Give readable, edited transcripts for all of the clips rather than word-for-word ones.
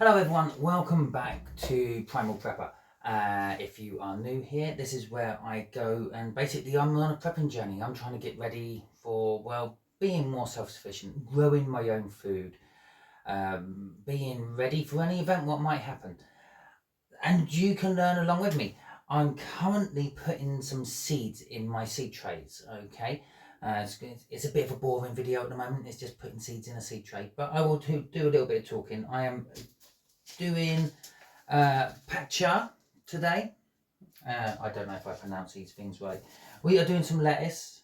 Hello everyone, welcome back to Primal Prepper. If you are new here, this is where I go and basically I'm on a prepping journey. I'm trying to get ready for, well, being more self-sufficient, growing my own food, being ready for any event what might happen. And you can learn along with me. I'm currently putting some seeds in my seed trays, okay? It's a bit of a boring video at the moment, it's just putting seeds in a seed tray, but I will do a little bit of talking. I am doing pacha today. I don't know if I pronounce these things right. We are doing some lettuce.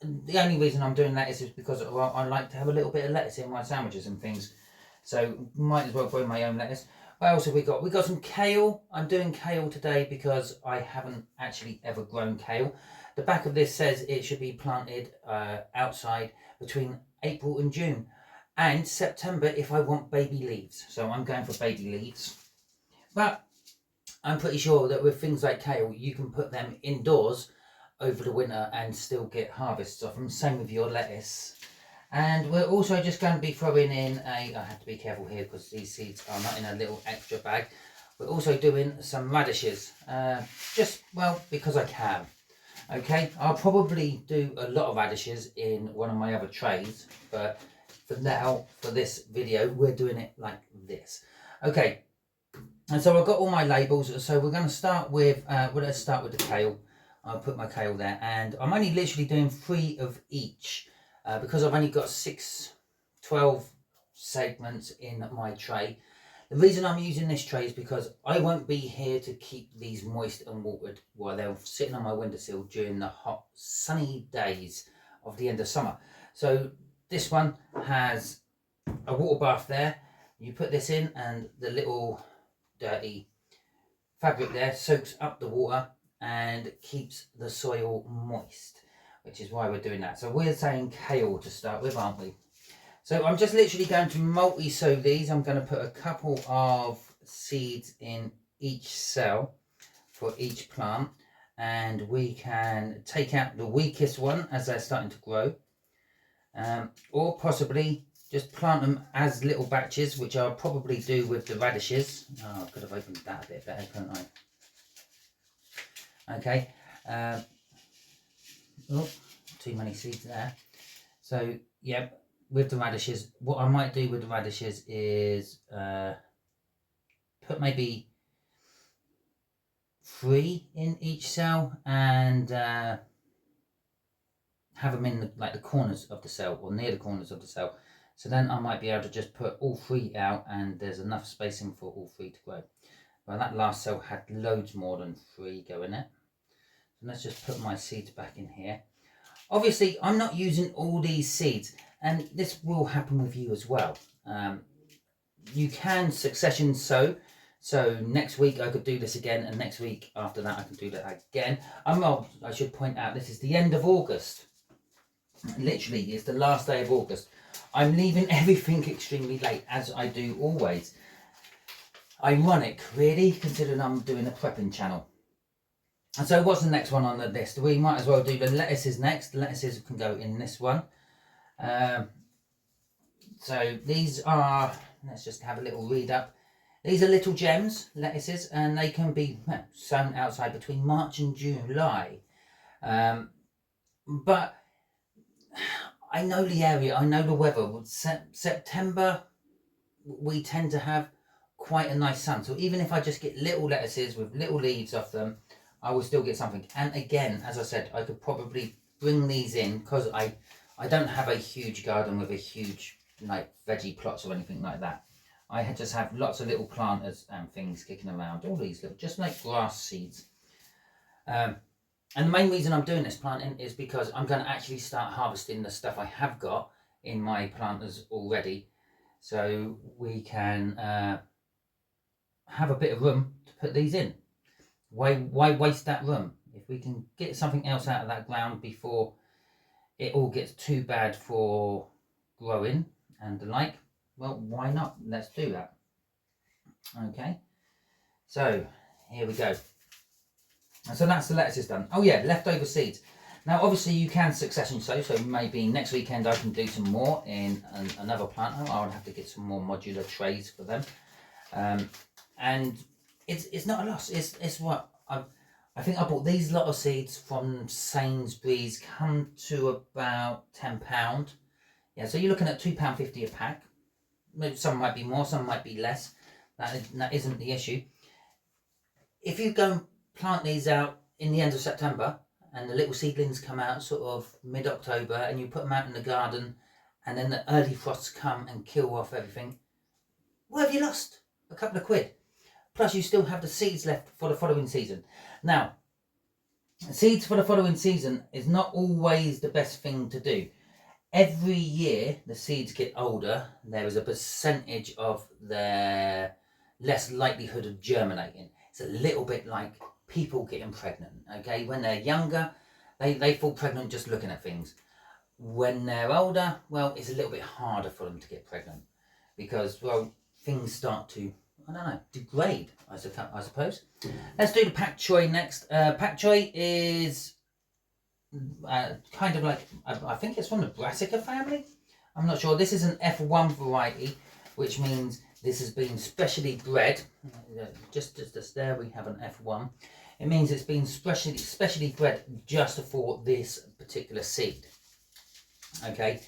The only reason I'm doing lettuce is because, well, I like to have a little bit of lettuce in my sandwiches and things, so might as well grow my own lettuce. What else have we got? We got some kale. I'm doing kale today because I haven't actually ever grown kale. The back of this says it should be planted outside between April and June and September if I want baby leaves. So I'm going for baby leaves. But I'm pretty sure that with things like kale, you can put them indoors over the winter and still get harvests off them. Same with your lettuce. And we're also just going to be throwing in I have to be careful here because these seeds are not in a little extra bag. We're also doing some radishes, just, well, because I can. Okay, I'll probably do a lot of radishes in one of my other trays, but for now, for this video, we're doing it like this. Okay, and so I've got all my labels, so we're going to start with, let's start with the kale. I'll put my kale there, and I'm only literally doing 3 of each, because I've only got 12 segments in my tray. The reason I'm using this tray is because I won't be here to keep these moist and watered while they're sitting on my windowsill during the hot, sunny days of the end of summer. So this one has a water bath there. You put this in and the little dirty fabric there soaks up the water and keeps the soil moist, which is why we're doing that. So we're saying kale to start with, aren't we? So I'm just literally going to multi-sow these. I'm going to put a couple of seeds in each cell for each plant, and we can take out the weakest one as they're starting to grow, or possibly just plant them as little batches, which I'll probably do with the radishes. Oh, I could have opened that a bit better, couldn't I? Okay. Oh, too many seeds there. So, yeah, with the radishes, what I might do with the radishes is put maybe 3 in each cell and have them in the corners of the cell or near the corners of the cell. So then I might be able to just put all 3 out and there's enough spacing for all 3 to grow. Well, that last cell had loads more than 3 go in it. So let's just put my seeds back in here. Obviously, I'm not using all these seeds, and this will happen with you as well. You can succession sow. So next week I could do this again, and next week after that I can do that again. I should point out this is the end of August. Literally, it's the last day of August. I'm leaving everything extremely late, as I do always. Ironic, really, considering I'm doing a prepping channel. And so what's the next one on the list? We might as well do the lettuces next. The lettuces can go in this one. So these are, let's just have a little read up. These are little gems, lettuces, and they can be sown outside between March and July. But I know the area, I know the weather. September, we tend to have quite a nice sun. So even if I just get little lettuces with little leaves off them, I will still get something. And again, as I said, I could probably bring these in because I don't have a huge garden with a huge like veggie plots or anything like that. I just have lots of little planters and things kicking around, all these little, just like grass seeds. And the main reason I'm doing this planting is because I'm going to actually start harvesting the stuff I have got in my planters already, so we can have a bit of room to put these in. Why waste that room? If we can get something else out of that ground before it all gets too bad for growing and the like, well, why not? Let's do that. Okay, so here we go. And so that's the lettuces done. Oh yeah, leftover seeds. Now obviously you can succession sow, so maybe next weekend I can do some more in another planter. I would have to get some more modular trays for them. And it's not a loss. It's what I think I bought these lot of seeds from Sainsbury's, come to about £10. Yeah, so you're looking at £2.50 a pack. Maybe some might be more, some might be less. That isn't the issue. If you go and plant these out in the end of September and the little seedlings come out sort of mid-October and you put them out in the garden and then the early frosts come and kill off everything, what have you lost? A couple of quid. Plus you still have the seeds left for the following season. Now, seeds for the following season is not always the best thing to do. Every year the seeds get older, there is a percentage of their less likelihood of germinating. It's a little bit like people getting pregnant, okay? When they're younger, they fall pregnant just looking at things. When they're older, well, it's a little bit harder for them to get pregnant because, well, things start to, I don't know, degrade, I suppose. Let's do the pak choi next. Pak choi is kind of like, I think it's from the Brassica family. I'm not sure. This is an F1 variety, which means this has been specially bred. Just there we have an F1. It means it's been specially bred just for this particular seed. Okay,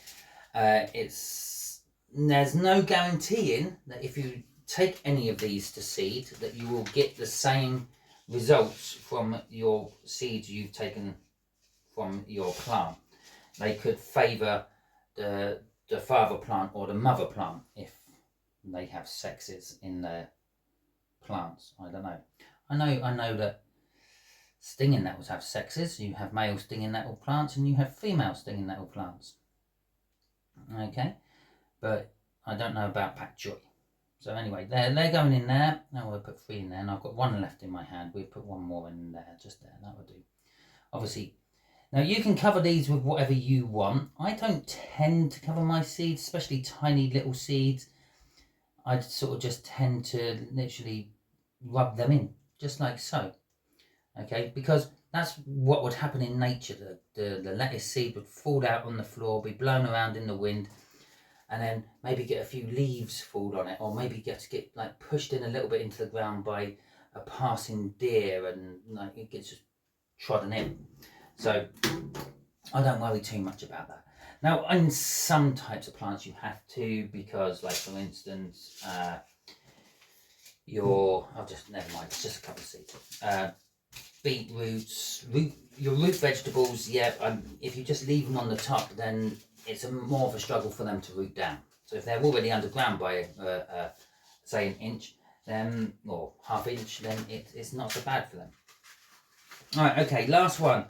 there's no guaranteeing that if you take any of these to seed that you will get the same results from your seeds you've taken from your plant. They could favour the father plant or the mother plant if they have sexes in their plants. I don't know. I know that stinging nettles have sexes. You have male stinging nettle plants and you have female stinging nettle plants. Okay, but I don't know about pak choi. So anyway, they're going in there. Now we'll put 3 in there, and I've got 1 left in my hand. We'll put 1 more in there, just there. That will do. Obviously, now you can cover these with whatever you want. I don't tend to cover my seeds, especially tiny little seeds. I sort of just tend to literally rub them in, just like so. Okay, because that's what would happen in nature. The lettuce seed would fall out on the floor, be blown around in the wind, and then maybe get a few leaves fall on it, or maybe get like pushed in a little bit into the ground by a passing deer, and like it gets just trodden in. So I don't worry too much about that. Now, in some types of plants you have to, because like for instance, never mind, it's just a couple of seeds. Beetroots, your root vegetables, yeah, if you just leave them on the top, then it's more of a struggle for them to root down. So if they're already underground by, say, 1 inch, then, or ½ inch, then it's not so bad for them. All right, okay, last one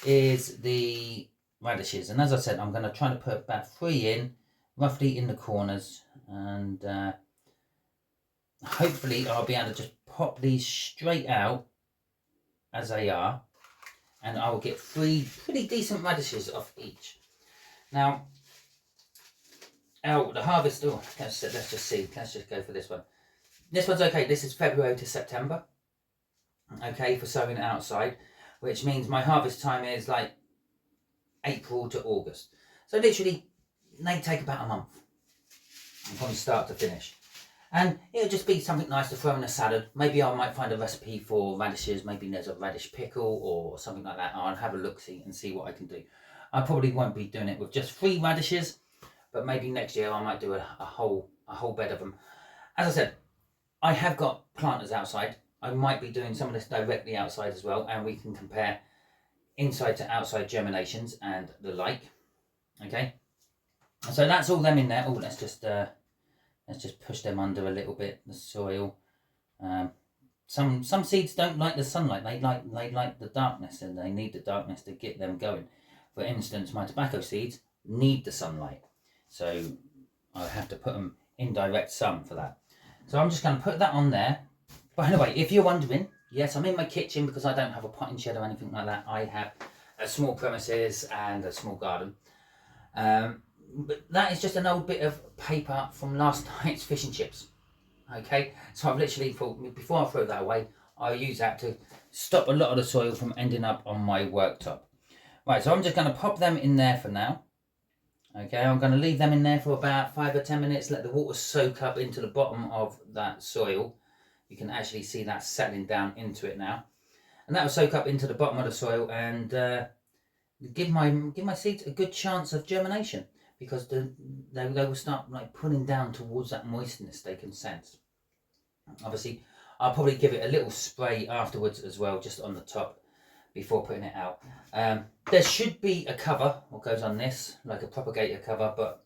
is the radishes. And as I said, I'm going to try to put about 3 in, roughly in the corners. And hopefully I'll be able to just pop these straight out as they are. And I will get 3 pretty decent radishes off each. Now, the harvest, let's just see. Let's just go for this one. This one's okay. This is February to September. Okay, for sowing it outside, which means my harvest time is like April to August. So literally, they take about a month from start to finish. And it'll just be something nice to throw in a salad. Maybe I might find a recipe for radishes. Maybe there's a radish pickle or something like that. I'll have a look-see and see what I can do. I probably won't be doing it with just 3 radishes, but maybe next year I might do a whole bed of them. As I said, I have got planters outside. I might be doing some of this directly outside as well, and we can compare inside to outside germinations and the like. Okay, so that's all them in there. Oh, let's just push them under a little bit, the soil. Some seeds don't like the sunlight. They like the darkness, and they need the darkness to get them going. For instance, my tobacco seeds need the sunlight, so I have to put them in direct sun for that. So I'm just going to put that on there. By the way, if you're wondering, yes, I'm in my kitchen because I don't have a potting shed or anything like that. I have a small premises and a small garden. But that is just an old bit of paper from last night's fish and chips. Okay, so I've literally thought, before I throw that away, I'll use that to stop a lot of the soil from ending up on my worktop. Right, so I'm just going to pop them in there for now. Okay, I'm going to leave them in there for about 5 or 10 minutes, let the water soak up into the bottom of that soil. You can actually see that settling down into it now. And that will soak up into the bottom of the soil and give my seeds a good chance of germination, because they will start like pulling down towards that moistness they can sense. Obviously, I'll probably give it a little spray afterwards as well, just on the top before putting it out. There should be a cover what goes on this, like a propagator cover, but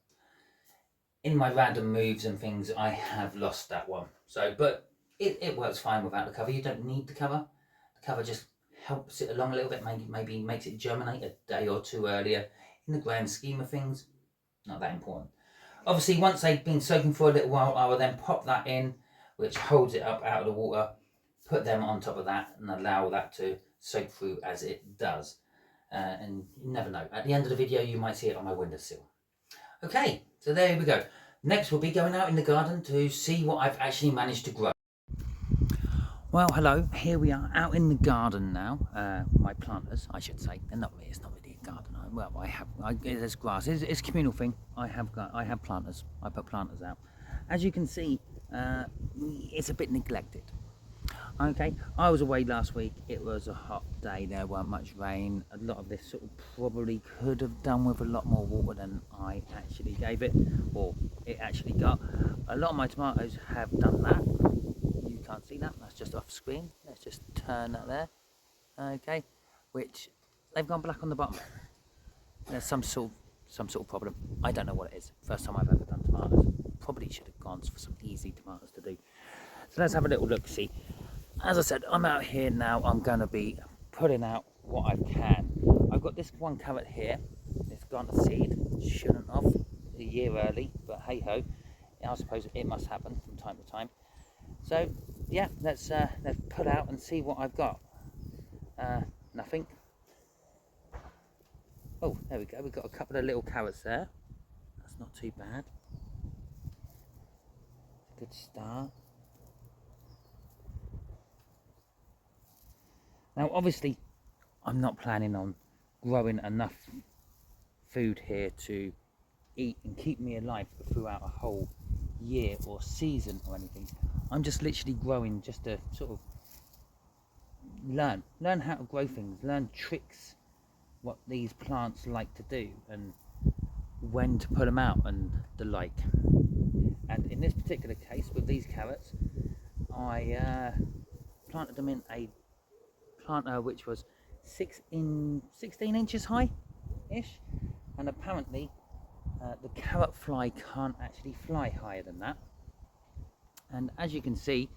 in my random moves and things, I have lost that one. So, but it works fine without the cover. You don't need the cover. The cover just helps it along a little bit, maybe makes it germinate a day or two earlier. In the grand scheme of things, not that important. Obviously, once they've been soaking for a little while, I will then pop that in, which holds it up out of the water, put them on top of that and allow that to soak through as it does. And you never know, at the end of the video you might see it on my windowsill. Okay, so there we go. Next we'll be going out in the garden to see what I've actually managed to grow. Well, hello, here we are out in the garden now. My planters, I should say. They're not really, it's not really a garden. Well, there's grass. It's a communal thing. I have planters. I put planters out. As you can see, it's a bit neglected. Okay, I was away last week. It was a hot day. There weren't much rain. A lot of this sort of probably could have done with a lot more water than I actually gave it, or it actually got. A lot of my tomatoes have done that. You can't see that. That's just off screen. Let's just turn that there. Okay, which they've gone black on the bottom. There's some sort of problem. I don't know what it is. First time I've ever done tomatoes. Probably should have gone for some easy tomatoes to do. So let's have a little look, see. As I said, I'm out here now. I'm going to be putting out what I can. I've got this one carrot here. It's gone to seed. Shouldn't have, a year early, but hey ho. I suppose it must happen from time to time. So yeah, let's put out and see what I've got. Nothing. Oh, there we go. We've got a couple of little carrots there. That's not too bad. Good start. Now, obviously, I'm not planning on growing enough food here to eat and keep me alive throughout a whole year or season or anything. I'm just literally growing just to sort of learn how to grow things, learn tricks, what these plants like to do and when to put them out and the like. And in this particular case with these carrots, I planted them in a planter which was 16 inches high ish, and apparently the carrot fly can't actually fly higher than that. And as you can see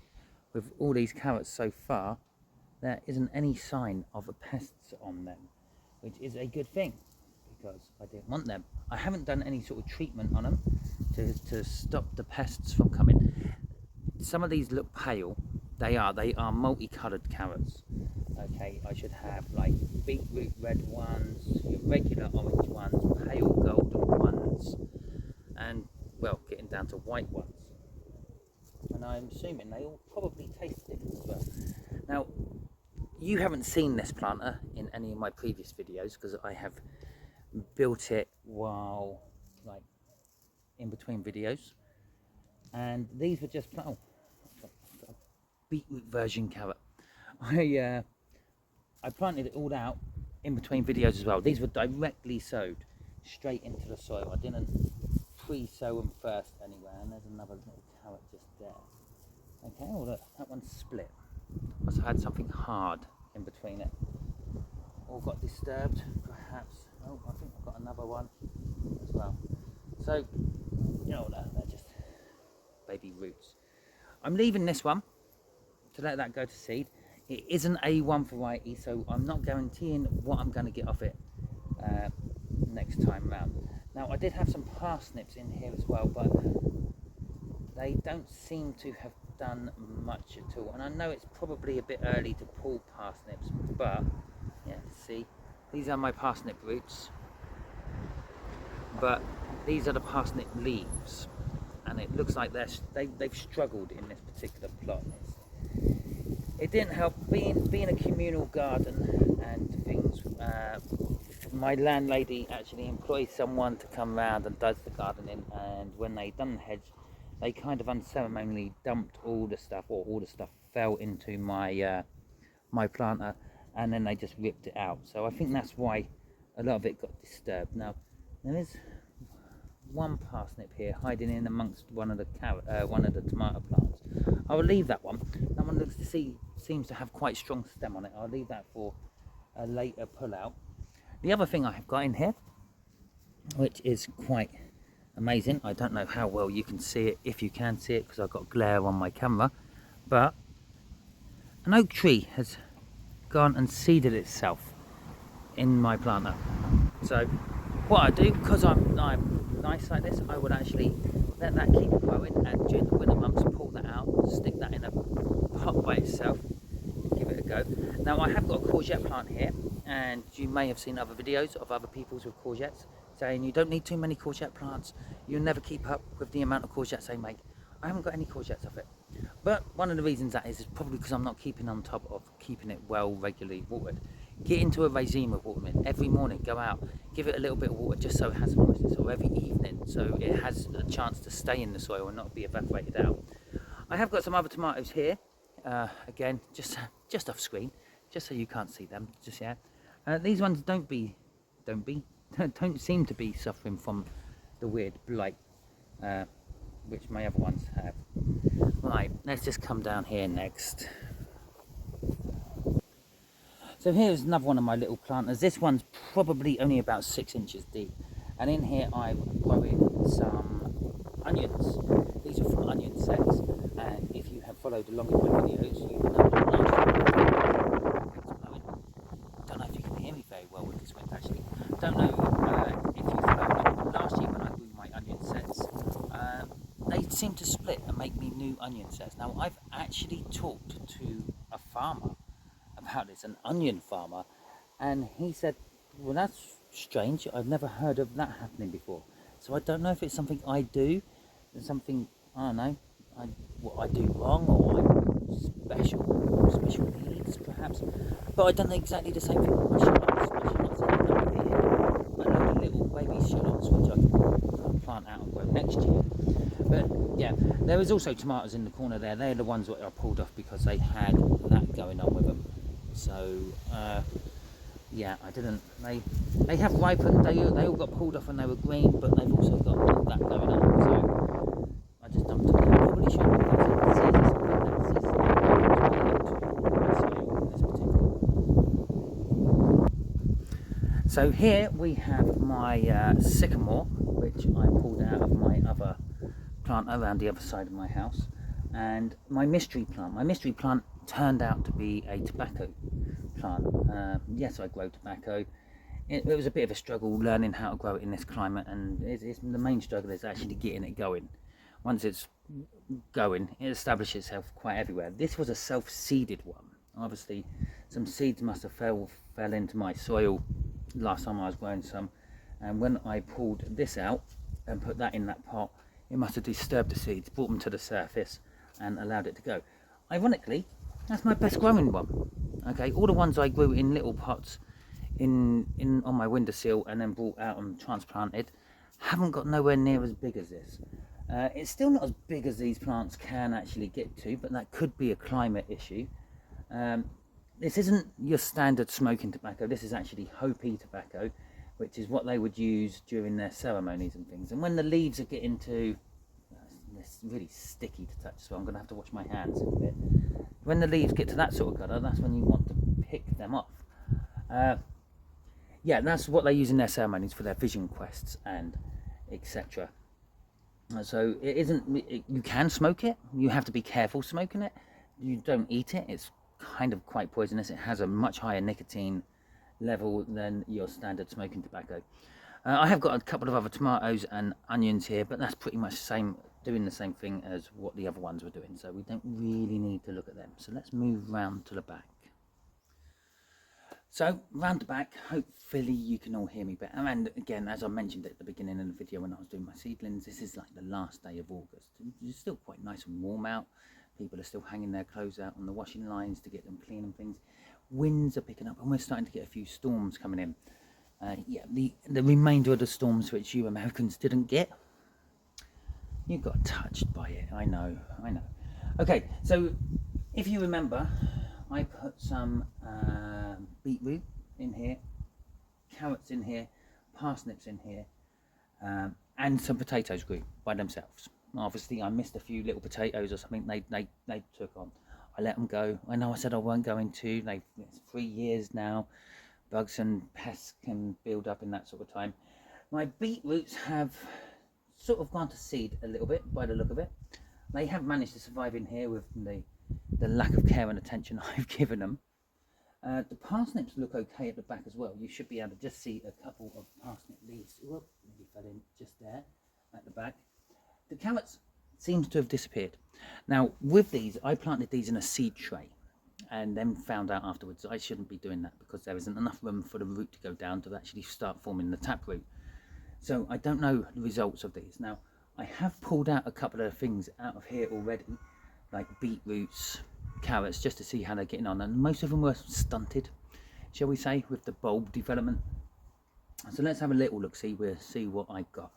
with all these carrots so far, there isn't any sign of pests on them, which is a good thing because I didn't want them. I haven't done any sort of treatment on them to stop the pests from coming. Some of these look pale. They are multicoloured carrots. Okay, I should have like beetroot red ones, your regular orange ones, pale golden ones, and well, getting down to white ones. And I'm assuming they all probably taste different as well. Now, you haven't seen this planter in any of my previous videos because I have built it while like in between videos, and these were just beetroot version carrot. I planted it all out in between videos as well. These were directly sowed straight into the soil. I didn't pre-sow them first anywhere. And there's another little carrot just there. Okay, oh look, that one's split. Must have had something hard in between it. All got disturbed, perhaps. Oh, I think I've got another one as well. So, you know, they're just baby roots. I'm leaving this one to let that go to seed. It is an A1 variety, so I'm not guaranteeing what I'm going to get off it next time round. Now, I did have some parsnips in here as well, but they don't seem to have done much at all. And I know it's probably a bit early to pull parsnips, but yeah, see, these are my parsnip roots, but these are the parsnip leaves, and it looks like they've struggled in this particular plot. It didn't help being a communal garden and things. my landlady actually employs someone to come round and does the gardening, and when they done the hedge, they kind of unceremonially dumped all the stuff, or all the stuff fell into my my planter, and then they just ripped it out. So I think that's why a lot of it got disturbed. Now there is one parsnip here hiding in amongst one of the tomato plants. I will leave that one. That one seems to have quite strong stem on it. I'll leave that for a later pull out. The other thing I have got in here, which is quite amazing, I don't know how well you can see it, if you can see it, because I've got glare on my camera, but an oak tree has gone and seeded itself in my planter. So what I do, because I'm nice like this, I would actually let that keep growing, and during the winter months pull that out, stick that in a pot by itself, give it a go. Now I have got a courgette plant here, and you may have seen other videos of other people's with courgettes saying you don't need too many courgette plants, you'll never keep up with the amount of courgettes they make. I haven't got any courgettes of it, but one of the reasons that is probably because I'm not keeping on top of keeping it well regularly watered. Get into a regime of watering every morning, go out, give it a little bit of water just so it has moisture, or every evening so it has a chance to stay in the soil and not be evaporated out. I have got some other tomatoes here, again just off screen, just so you can't see them just yet. These ones don't seem to be suffering from the weird blight, which my other ones have. Right, let's just come down here next. So here's another one of my little planters. This one's probably only about 6 inches deep, and in here I'm growing some onions. These are from onion sets, and if you have followed along in my videos, you know that don't know if you can hear me very well with this wind actually. Don't know if you followed last year when I grew my onion sets. They seem to split and make me new onion sets. Now I've actually talked to a farmer about this, an onion farmer, and he said, well, that's strange, I've never heard of that happening before. So I don't know if it's something I do, something, I don't know, what I do wrong, or I'm special needs perhaps, but I don't know exactly the same thing with my shallots. My shallots are over here, a load of little baby shallots which I can plant out and grow next year. But yeah, there was also tomatoes in the corner there. They're the ones that I pulled off because they had that going on with them. So yeah, I didn't. They have ripened. They all got pulled off when they were green, but they've also got that going on. So I just dumped them. I probably should because so here we have my sycamore, which I pulled out of my other plant around the other side of my house, and my mystery plant. My mystery plant turned out to be a tobacco plant. Yes, I grow tobacco. It was a bit of a struggle learning how to grow it in this climate, and the main struggle is actually getting it going. Once it's going, it establishes itself quite everywhere. This was a self-seeded one. Obviously some seeds must have fell into my soil last time I was growing some, and when I pulled this out and put that in that pot, it must have disturbed the seeds, brought them to the surface and allowed it to go. Ironically, that's my best growing one. Okay, all the ones I grew in little pots on my windowsill and then brought out and transplanted haven't got nowhere near as big as this. It's still not as big as these plants can actually get to, but that could be a climate issue. This isn't your standard smoking tobacco. This is actually Hopi tobacco, which is what they would use during their ceremonies and things. And when the leaves are getting to, it's really sticky to touch, so I'm going to have to wash my hands a bit. When the leaves get to that sort of colour, that's when you want to pick them off. Yeah, that's what they use in their ceremonies for their vision quests and etc. So it isn't, you can smoke it, you have to be careful smoking it. You don't eat it, it's kind of quite poisonous. It has a much higher nicotine level than your standard smoking tobacco. I have got a couple of other tomatoes and onions here, but that's pretty much doing the same thing as what the other ones were doing, so we don't really need to look at them. So let's move round to the back. So round the back, hopefully you can all hear me better. And again, as I mentioned at the beginning of the video when I was doing my seedlings, this is like the last day of August. It's still quite nice and warm out. People are still hanging their clothes out on the washing lines to get them clean and things. Winds are picking up and we're starting to get a few storms coming in. Yeah, the remainder of the storms which you Americans didn't get, you got touched by it. I know. Okay, so if you remember, I put some beetroot in here, carrots in here, parsnips in here, and some potatoes grew by themselves. Obviously, I missed a few little potatoes or something they took on. I let them go. I know I said I weren't going to. It's 3 years now. Bugs and pests can build up in that sort of time. My beetroots have sort of gone to seed a little bit by the look of it. They have managed to survive in here with the lack of care and attention I've given them. The parsnips look okay at the back as well. You should be able to just see a couple of parsnip leaves. Whoop, maybe fell in just there at the back. The carrots seems to have disappeared. Now with these, I planted these in a seed tray and then found out afterwards I shouldn't be doing that because there isn't enough room for the root to go down to actually start forming the taproot. So I don't know the results of these. Now I have pulled out a couple of things out of here already, like beetroots, carrots, just to see how they're getting on, and most of them were stunted, shall we say, with the bulb development. So let's have a little look, see what I got.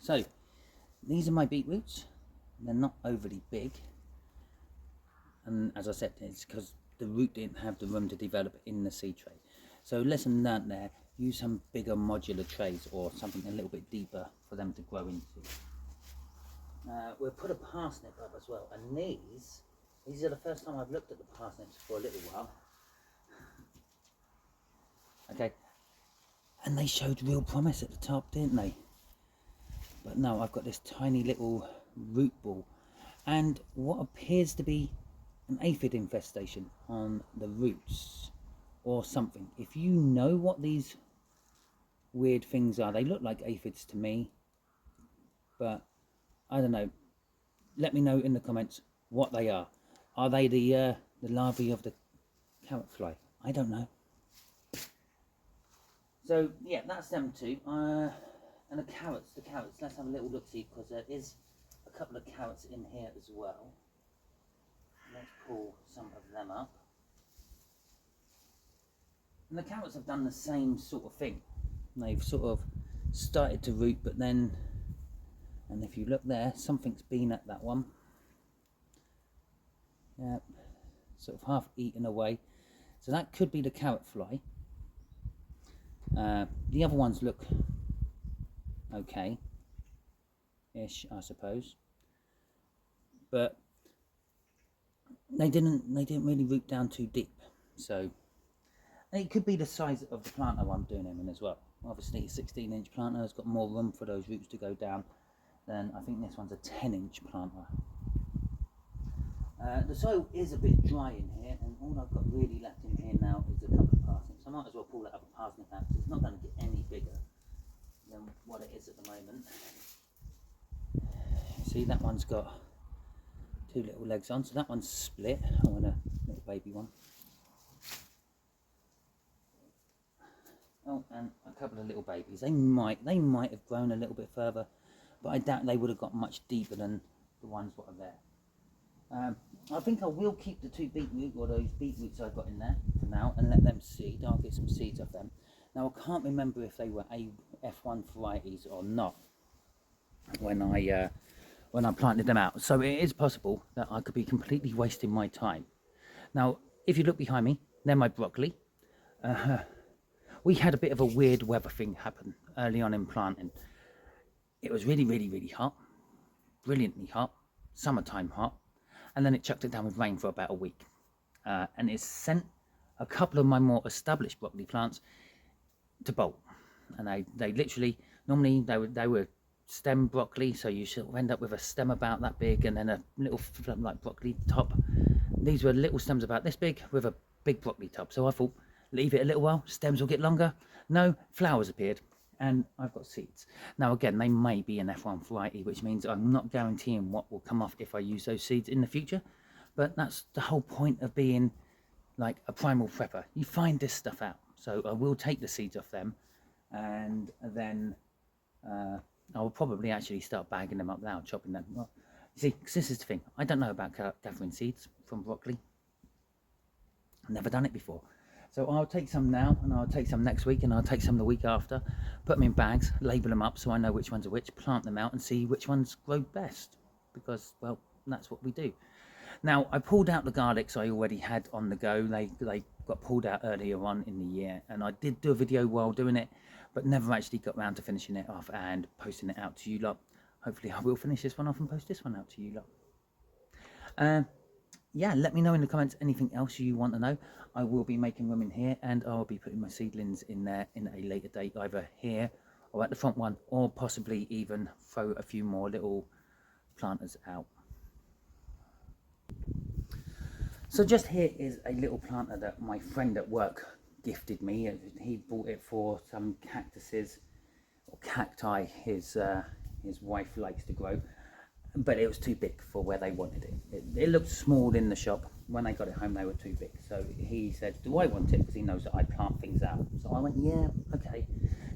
So these are my beetroots. They're not overly big, and as I said, it's because the root didn't have the room to develop in the seed tray. So lesson learnt there, use some bigger modular trays or something a little bit deeper for them to grow into. We'll put a parsnip up as well, and these are the first time I've looked at the parsnips for a little while. Okay, and they showed real promise at the top, didn't they? But no, I've got this tiny little root ball and what appears to be an aphid infestation on the roots or something. If you know what these weird things are, they look like aphids to me, but I don't know. Let me know in the comments what they are. Are they the larvae of the carrot fly? I don't know. So yeah, that's them two. And the carrots, let's have a little look see, because there is a couple of carrots in here as well. Let's pull some of them up. And the carrots have done the same sort of thing. They've sort of started to root, but then, and if you look there, something's been at that one. Yeah, sort of half eaten away. So that could be the carrot fly. The other ones look okay-ish, I suppose, but they didn't really root down too deep. So it could be the size of the planter I'm doing them in as well. Obviously a 16-inch planter has got more room for those roots to go down than I think this one's a 10-inch planter. The soil is a bit dry in here, and all I've got really left in here now is a couple of parsnips. I might as well pull that other parsnip out because it's not going to get any bigger than what it is at the moment. See, that one's got 2 little legs on, so that one's split. I want a little baby one. Oh, and a couple of little babies. They might have grown a little bit further, but I doubt they would have got much deeper than the ones that are there. I think I will keep the 2 beetroot, or those beetroots I've got in there for now, and let them seed. I'll get some seeds off them. Now I can't remember if they were F1 varieties or not when I planted them out. So it is possible that I could be completely wasting my time. Now, if you look behind me, they're my broccoli. We had a bit of a weird weather thing happen early on in planting. It was really, really, really hot, brilliantly hot, summertime hot, and then it chucked it down with rain for about a week. And it sent a couple of my more established broccoli plants to bolt. And they literally, normally they were stem broccoli, so you should end up with a stem about that big and then a little like broccoli top. These were little stems about this big with a big broccoli top. So I thought, leave it a little while, stems will get longer. No, flowers appeared and I've got seeds. Now again, they may be an F1 variety, which means I'm not guaranteeing what will come off if I use those seeds in the future, But that's the whole point of being like a primal prepper. You find this stuff out. So I will take the seeds off them, and then I will probably actually start bagging them up now, chopping them. Well, you see, 'cause this is the thing. I don't know about gathering seeds from broccoli. I've never done it before. So I'll take some now, and I'll take some next week, and I'll take some the week after, put them in bags, label them up so I know which ones are which, plant them out and see which ones grow best, because, well, that's what we do. Now, I pulled out the garlics I already had on the go. They got pulled out earlier on in the year, and I did do a video while doing it, but never actually got around to finishing it off and posting it out to you lot. Hopefully I will finish this one off and post this one out to you lot. Yeah, let me know in the comments anything else you want to know. I will be making room in here, and I'll be putting my seedlings in there in a later date, either here or at the front one, or possibly even throw a few more little planters out. So just here is a little planter that my friend at work gifted me. He bought it for some cactuses or cacti his wife likes to grow, but it was too big for where they wanted it. It looked small in the shop. When I got it home, they were too big. So he said, do I want it? Because he knows that I plant things out. So I went, yeah, okay.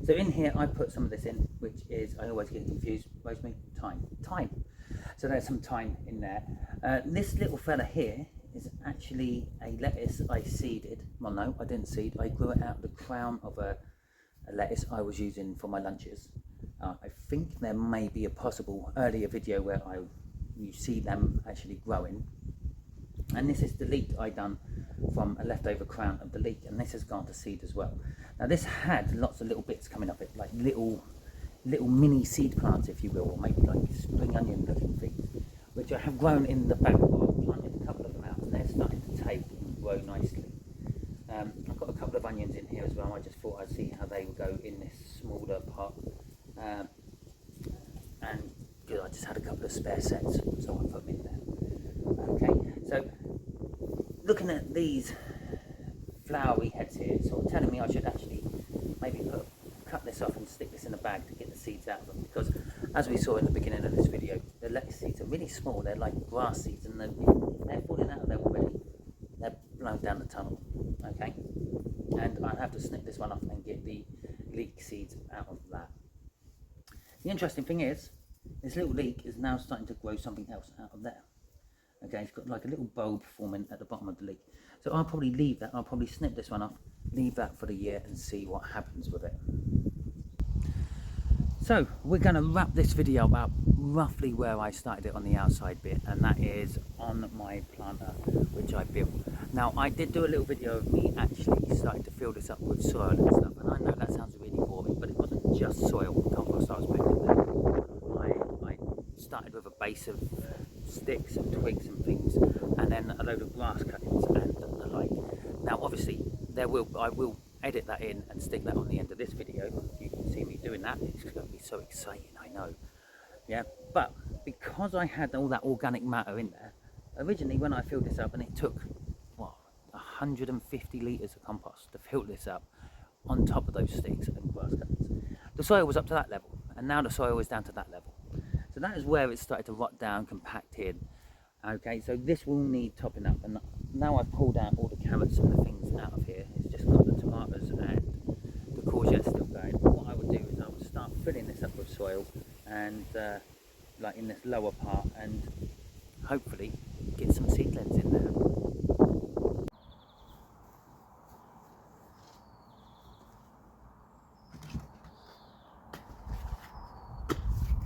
So in here, I put some of this in, which is, I always get confused, Rosemary, thyme. So there's some thyme in there. This little fella here is actually a lettuce I seeded. Well, no, I didn't seed. I grew it out of the crown of a lettuce I was using for my lunches. I think there may be a possible earlier video where you see them actually growing. And this is the leek I done from a leftover crown of the leek, and this has gone to seed as well. Now this had lots of little bits coming off it, like little mini seed plants, if you will, or maybe like spring onion looking things, which I have grown in the back. I've planted a couple of them out, and they're starting to take and grow nicely. I've got a couple of onions in here as well. I just thought I'd see how they would go in this smaller pot. And good, I just had a couple of spare sets, so I put them in there. Okay, so looking at these flowery heads here, it's sort of telling me I should actually maybe cut this off and stick this in a bag to get the seeds out of them, because as we saw in the beginning of this video, the lettuce seeds are really small. They're like grass seeds, and they're falling out of there already. They're blown down the tunnel. Okay, and I'll have to snip this one off and get the leek seeds out of that. The interesting thing is, this little leek is now starting to grow something else out of there. Okay, it's got like a little bulb forming at the bottom of the leek. So I'll probably leave that. I'll probably snip this one off, leave that for the year, and see what happens with it. So we're going to wrap this video up roughly where I started it on the outside bit, and that is on my planter which I built. Now I did do a little video of me actually starting to fill this up with soil and stuff, and I know that sounds really boring, but it wasn't just soil compost I was putting in there. I started with a base of sticks and twigs and things, and then a load of grass cuttings and the like. Now obviously I will edit that in and stick that on the end of this video. You can see me doing that. It's going to be so exciting, I know. Yeah, but because I had all that organic matter in there, originally when I filled this up, and it took, what, 150 litres of compost to fill this up on top of those sticks and grass cuttings. The soil was up to that level, and now the soil is down to that level. So that is where it started to rot down, compact in. Okay, so this will need topping up, and now I've pulled out all the carrots and the things out of here. It's just got the tomatoes and the courgette still going. What I would do is I would start filling this up with soil, and like in this lower part, and hopefully get some seedlings in there.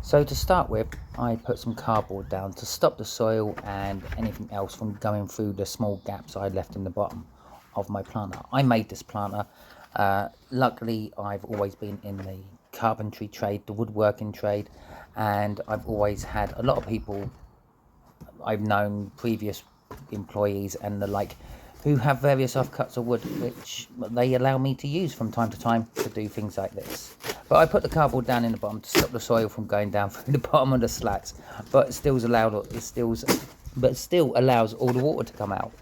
So to start with, I put some cardboard down to stop the soil and anything else from going through the small gaps I left in the bottom of my planter. I made this planter. Luckily, I've always been in the carpentry trade, the woodworking trade, and I've always had a lot of people I've known, previous employees and the like, who have various offcuts of wood which they allow me to use from time to time to do things like this. But I put the cardboard down in the bottom to stop the soil from going down through the bottom of the slats, but it still allows all the water to come out.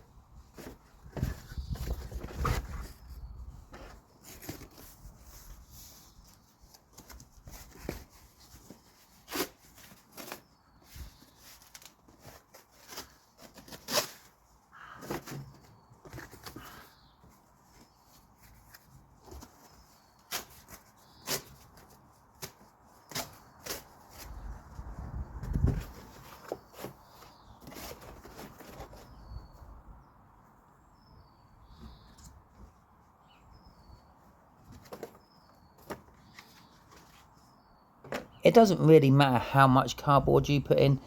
it doesn't really matter how much cardboard you put in.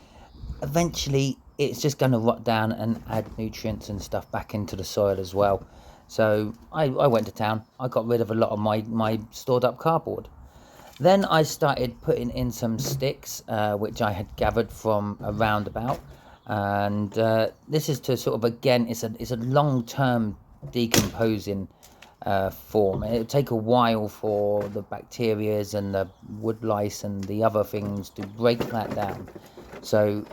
Eventually it's just going to rot down and add nutrients and stuff back into the soil as well. So I went to town, I got rid of a lot of my stored up cardboard. Then I started putting in some sticks, which I had gathered from a roundabout, and this is to sort of, again, it's a long-term decomposing form. It'll take a while for the bacterias and the wood lice and the other things to break that down. So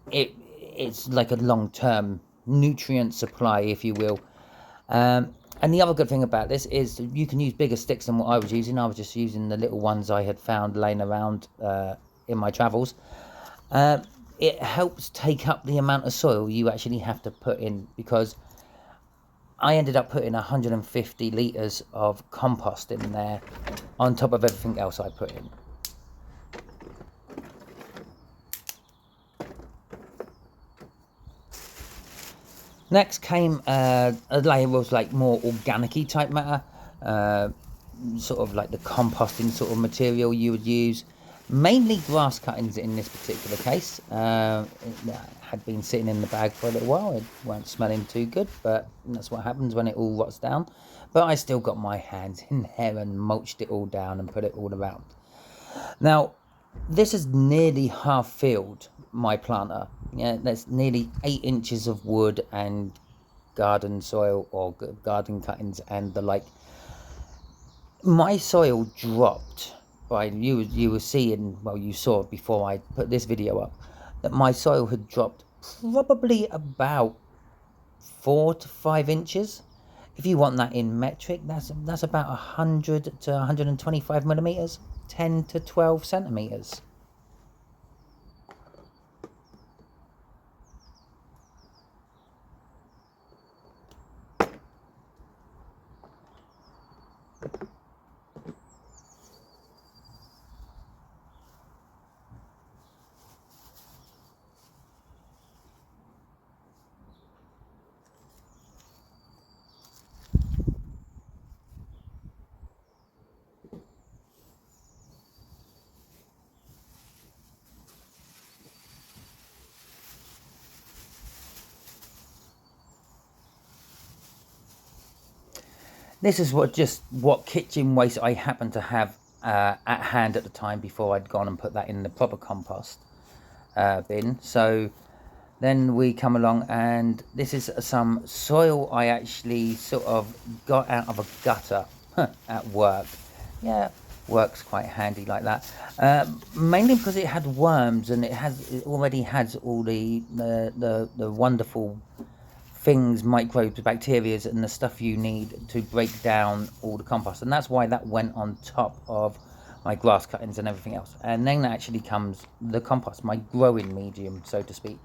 it's like a long-term nutrient supply, if you will. And the other good thing about this is you can use bigger sticks than what I was using. I was just using the little ones I had found laying around in my travels. It helps take up the amount of soil you actually have to put in, because I ended up putting 150 litres of compost in there on top of everything else I put in. Next came a layer of like more organic-y type matter, sort of like the composting sort of material you would use. Mainly grass cuttings in this particular case. It had been sitting in the bag for a little while. It weren't smelling too good, but that's what happens when it all rots down. But I still got my hands in there and mulched it all down and put it all around. Now, this is nearly half filled, my planter. Yeah, that's nearly 8 inches of wood and garden soil or garden cuttings and the like. My soil dropped by, you were seeing, well, you saw before I put this video up, that my soil had dropped probably about 4 to 5 inches. If you want that in metric, that's about 100 to 125 millimeters, 10 to 12 centimeters. This is what kitchen waste I happened to have at hand at the time before I'd gone and put that in the proper compost bin. So then we come along, and this is some soil I actually sort of got out of a gutter at work. Yeah, works quite handy like that. Mainly because it had worms, and it already has all the wonderful things, microbes, bacteria, and the stuff you need to break down all the compost. And that's why that went on top of my grass cuttings and everything else. And then actually comes the compost, my growing medium, so to speak.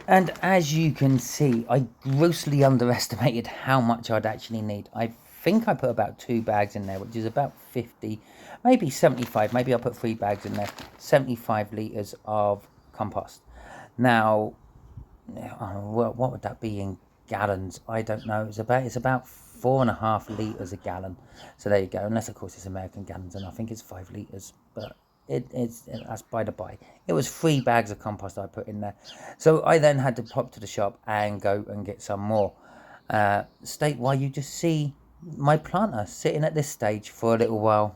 And as you can see, I grossly underestimated how much I'd actually need. I think I put about 2 bags in there, which is about 50, maybe 75, maybe I'll put 3 bags in there, 75 litres of compost. Now, what would that be in gallons? I don't know. It's about 4.5 litres a gallon. So there you go. Unless of course it's American gallons, and I think it's 5 litres. But that's by the by. It was 3 bags of compost I put in there. So I then had to pop to the shop and go and get some more. State why you just see my planter sitting at this stage for a little while.